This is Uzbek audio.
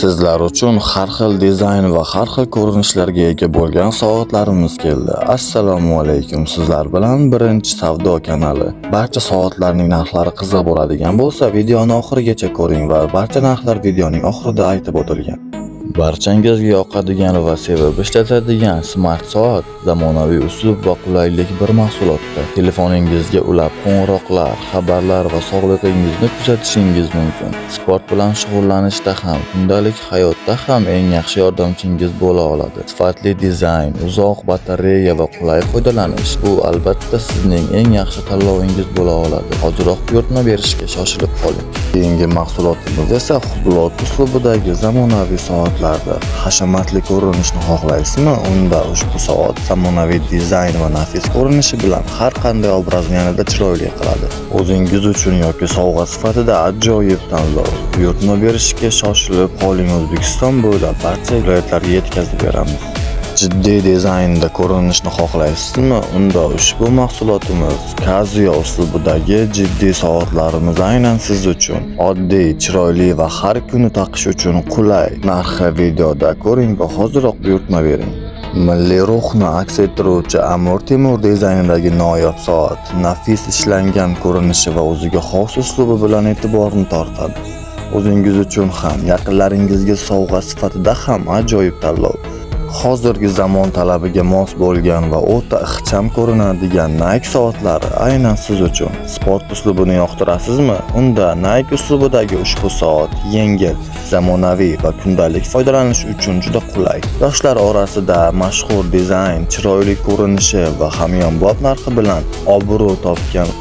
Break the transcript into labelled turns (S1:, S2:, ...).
S1: Sizlar uchun har xil dizayn va har xil ko'rinishlarga ega bo'lgan soatlarimiz keldi. Assalomu alaykum. Sizlar bilan Birinchi savdo kanali. Barcha soatlarning narxlari qiziq bo'ladigan bo'lsa, videoni oxirigacha ko'ring va barcha narxlar videoning oxirida aytib o'tilgan. Barchangizga yoqadigan va sevib ishlatadigan smart soat zamonaviy uslub va qulaylik bir mahsulotda. Telefoningizga ulab qo'ng'iroqlar, xabarlar va sog'lig'ingizni kuzatishingiz mumkin. Sport bilan shug'ullanishda ham, kundalik hayotda ham eng yaxshi yordamchingiz bo'la oladi. Sifatli dizayn, uzoq batareya va qulay foydalanish bu albatta sizning eng yaxshi tanlovingiz bo'la oladi. Hoziroq buyurtma berishga shoshilib qoling. Keyingi mahsulotimiz esa Hublot uslubidagi zamonaviy soatlardir. Hashamatli ko'rinishni xohlaysizmi? Unda ushbu soat zamonaviy dizayn va nafis ko'rinishi bilan har qanday obrazni yanada chiroyli qiladi. O'zingiz uchun yoki sovg'a sifatida ajoyib tanlov. Buyurtma berishga shoshilib qoling. O'zbekiston bo'ylab barcha viloyatlarga yetkazib beramiz. Jiddiy dizaynda ko'rinishni xohlaysizmi? Unda ushbu mahsulotimiz Casio uslubidagi jiddiy soatlarimiz aynan siz uchun. Oddiy, chiroyli va har kuni taqish uchun qulay. Narxi videoda ko'ring va hoziroq buyurtma bering. Milliy ruhni aks ettiruvchi Amir Temur dizaynidagi noyob soat, nafis ishlangan ko'rinishi va o'ziga xos uslubi bilan e'tiborni tortadi. O'zingiz uchun ham, yaqinlaringizga sovg'a sifatida ham ajoyib tanlov. Hozirgi zamon talabiga mos bo'lgan va o'ta ixcham ko'rinadigan Nike soatlari aynan siz uchun. Sport uslubini yoqtirasizmi? Unda Nike uslubidagi ushbu soat yengil, zamonaviy va kundalik foydalanish uchun juda qulay. Yoshlar orasida mashhur dizayn, chiroyli ko'rinishi va hamyonbop narxi bilan obro' topgan